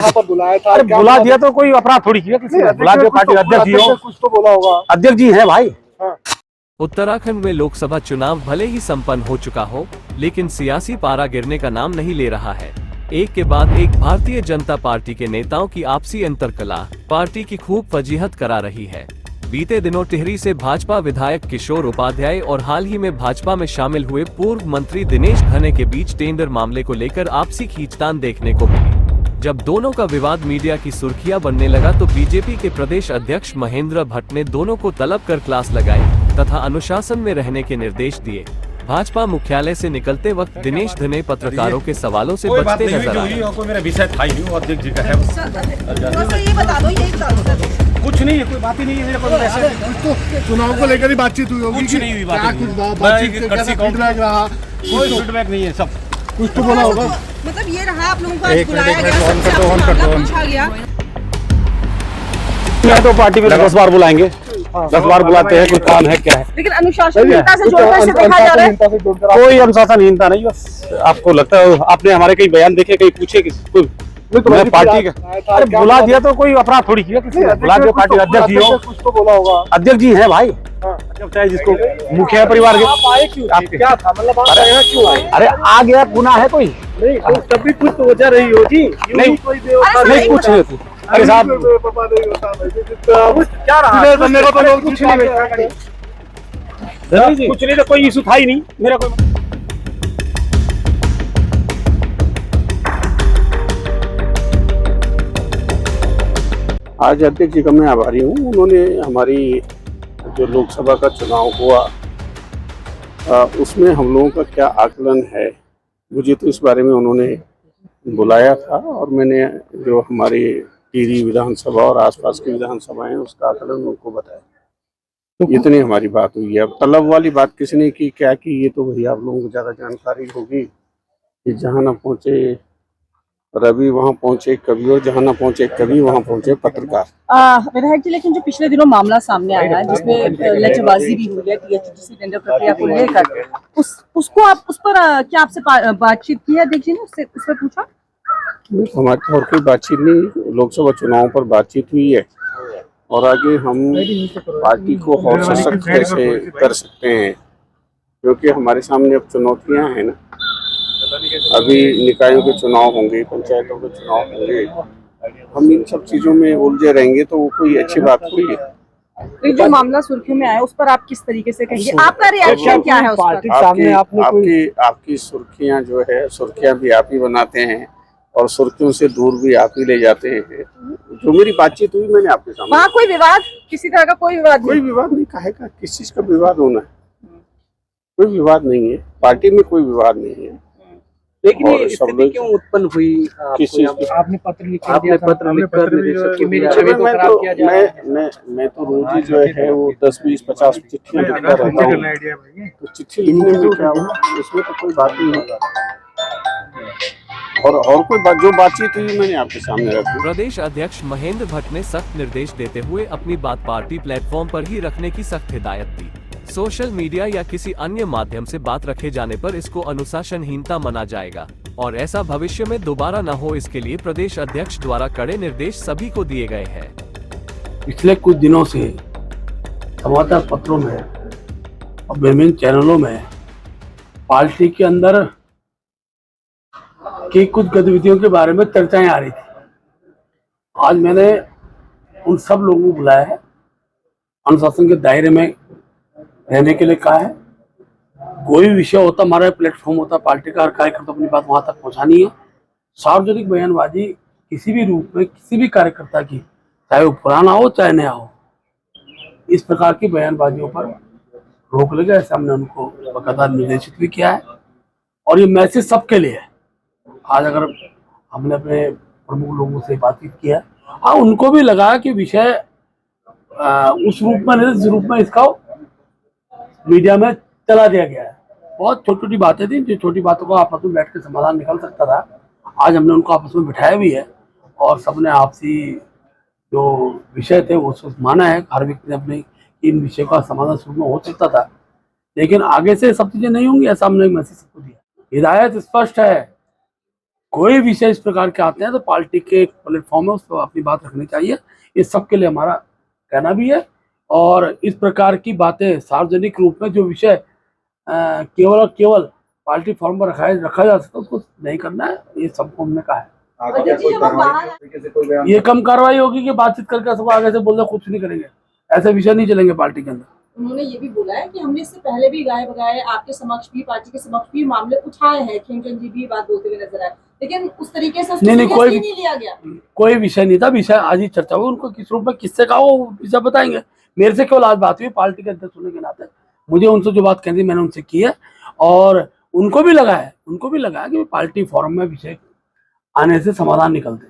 यहाँ पर बुलाया था। अरे बुला दिया तो कोई अपराध थोड़ी किया किसी ने, बुला दिया पार्टी अध्यक्ष जी हो, कुछ तो बोला होगा। अध्यक्ष जी है भाई। उत्तराखंड में लोकसभा चुनाव भले ही संपन्न हो चुका हो, लेकिन सियासी पारा गिरने का नाम नहीं ले रहा है। एक के बाद एक भारतीय जनता पार्टी के नेताओं की आपसी अंतरकलह पार्टी की खूब वजीहत करा रही है। बीते दिनों टिहरी से भाजपा विधायक किशोर उपाध्याय और हाल ही में भाजपा में शामिल हुए पूर्व मंत्री दिनेश घने के बीच टेंडर मामले को लेकर आपसी खींचतान देखने को मिली। जब दोनों का विवाद मीडिया की सुर्खियां बनने लगा तो बीजेपी के प्रदेश अध्यक्ष महेंद्र भट्ट ने दोनों को तलब कर क्लास लगाई तथा अनुशासन में रहने के निर्देश दिए। भाजपा मुख्यालय से निकलते वक्त दिनेश घने पत्रकारों के सवालों से बचते नजर आए। मेरा विषय था ही अध्यक्ष जी का है, ये बता दो, ये कुछ नहीं है, कोई बात ही नहीं है मेरे पास। ऐसे तो चुनाव को लेकर ही बातचीत हुई होगी। कुछ नहीं हुई बात, कोई फीडबैक नहीं है, सब कुछ तो बोला होगा। मतलब ये रहा आप लोगों को बुलाया गया, पूछा गया। मैं तो पार्टी में 10 बार बुलाएंगे, 10 बार बुलाते हैं, कोई काम है क्या है। लेकिन अनुशासनहीनता से जोड़कर इसे देखा जा रहा है। कोई अनुशासनहीनता नहीं, बस आपको लगता है आपने हमारे कई बयान देखे, कहीं पूछे किसी मैं पार्टी का। अरे बुला दिया तो कोई अपराध थोड़ी किया किसी ने, बुला दिया पार्टी अध्यक्ष जी हो, कुछ तो बोला होगा। अध्यक्ष जी है भाई, चाहे जिसको मुखिया परिवार के। क्या था मतलब आप यहाँ क्यों आए? अरे आ गया गुनाह है कोई नहीं, तब भी कुछ तो वजह रही हो जी। नहीं कोई देवता नहीं कुछ नहीं होती। अरे साहब क्या रहा? कुछ नहीं तो कोई इशू था ही नहीं मेरा कोई। आज अध्यक्ष जी का मैं आभारी हूँ। उन्होंने हमारी जो लोकसभा का चुनाव हुआ उसमें हम लोगों का क्या आकलन है, मुझे तो इस बारे में उन्होंने बुलाया था और मैंने जो हमारी टिहरी विधानसभा और आसपास की विधानसभाएं उसका आकलन उनको बताया। तो इतनी हमारी बात हुई है। अब तलब वाली बात किसी ने की क्या की, ये तो भैया आप लोगों को ज़्यादा जानकारी होगी कि जहाँ न पहुँचे रवि वहाँ पहुंचे कवि और जहाँ ना पहुंचे कवि वहाँ पहुंचे पत्रकार। विधायक जी, लेकिन जो पिछले दिनों मामला सामने आया है जिसमें लचबाजी भी हुई है टीएचडीसी टेंडर प्रक्रिया को लेकर, उसको आप उस पर क्या आपसे बातचीत की है अध्यक्ष जी ने, उससे उस पर पूछा? हमारी तो और कोई बातचीत नहीं, लोकसभा चुनाव पर बातचीत हुई है और आगे हम पार्टी को और सशक्त कैसे कर सकते हैं, क्योंकि हमारे सामने अब चुनौतियाँ हैं ना। अभी निकायों के चुनाव होंगे, पंचायतों के चुनाव होंगे, हम इन सब चीजों में उलझे रहेंगे तो वो कोई अच्छी बात हुई है। तो जो मामला सुर्खियों में आया उस पर आप किस तरीके से कहेंगे, आपका रिएक्शन क्या है उस पर? आपकी सुर्खियां जो है, सुर्खियां भी आप ही बनाते हैं और सुर्खियों से दूर भी आप ही ले जाते हैं। जो मेरी बातचीत हुई मैंने आपके सामने। वहाँ कोई विवाद, किसी तरह का कोई विवाद नहीं कहेगा, किस चीज का विवाद होना है? कोई विवाद नहीं है, पार्टी में कोई विवाद नहीं है। लेकिन ये स्थिति क्यों उत्पन्न हुई? आपने पत्र लिखकर मेरी छवि को खराब किया जा रहा है। मैं तो रोज ही जो है वो 10, 20, 50 चिट्ठियां लिखता रहता हूँ, तो चिट्ठी लिखने में क्या हुआ, इसमें तो कोई बात नहीं होगा। और कोई बात, जो बातचीत हुई मैंने आपके सामने रखी। प्रदेश अध्यक्ष महेंद्र भट्ट ने सख्त निर्देश देते हुए अपनी बात पार्टी प्लेटफॉर्म पर ही रखने की सख्त हिदायत दी। सोशल मीडिया या किसी अन्य माध्यम से बात रखे जाने पर इसको अनुशासनहीनता माना जाएगा और ऐसा भविष्य में दोबारा न हो, इसके लिए प्रदेश अध्यक्ष द्वारा कड़े निर्देश सभी को दिए गए हैं। पिछले कुछ दिनों से समाचार पत्रों में और विभिन्न चैनलों में पार्टी के अंदर की कुछ गतिविधियों के बारे में चर्चाएं आ रही थी। आज मैंने उन सब लोगों को बुलाया है, अनुशासन के दायरे में रहने के लिए कहा है। कोई विषय होता, हमारा प्लेटफॉर्म होता पार्टी का, हर कार्यकर्ता अपनी बात वहां तक पहुंचानी है। सार्वजनिक बयानबाजी किसी भी रूप में किसी भी कार्यकर्ता की, चाहे वो पुराना हो चाहे नया हो, इस प्रकार की बयानबाजियों पर रोक लगे, ऐसा हमने उनको बकायदा निर्देशित भी किया है और ये मैसेज सबके लिए है। आज अगर हमने अपने प्रमुख लोगों से बातचीत किया, हाँ उनको भी लगा कि विषय उस रूप में नहीं, जिस रूप में इसका मीडिया में चला दिया गया है। बहुत छोटी छोटी बातें थी, जो छोटी बातों को आपस में बैठ के समाधान निकल सकता था, आज हमने उनको आपस में बिठाया भी है और सबने आपसी जो विषय थे वो माना है। हर व्यक्ति ने अपने इन विषयों का समाधान शुरू में हो सकता था, लेकिन आगे से सब चीजें नहीं होंगी, ऐसा हमने मैसेज सबको दिया। हिदायत स्पष्ट है कोई विषय इस प्रकार के आते हैं तो पार्टी के एक प्लेटफॉर्म है, उस पर अपनी बात रखनी चाहिए। ये सबके लिए हमारा कहना भी है। और इस प्रकार की बातें सार्वजनिक रूप में जो विषय केवल और केवल पार्टी फॉर्म पर रखा जा सकता है उसको नहीं करना है, ये सबको हमने कहा है। ये कम कार्रवाई होगी कि बातचीत करके सब आगे से बोल दो कुछ नहीं करेंगे, ऐसे विषय नहीं चलेंगे पार्टी के अंदर। उन्होंने ये भी बोला है कि हमने इससे पहले भी गाए बगाए आपके समक्ष भी, पार्टी के समक्ष भी मामले उठाए हैं, खीमचंद जी भी बात बोलते हुए नजर आए, लेकिन उस तरीके से नहीं कोई नहीं लिया गया। कोई विषय नहीं था, विषय आज ही चर्चा हुई, उनको किस रूप में किससे कहा वो विषय बताएंगे। मेरे से केवल आज बात हुई, पार्टी के अध्यक्ष होने के नाते मुझे उनसे जो बात कहनी मैंने उनसे की है। और उनको भी लगा है कि पार्टी फोरम में विषय आने से समाधान निकलते।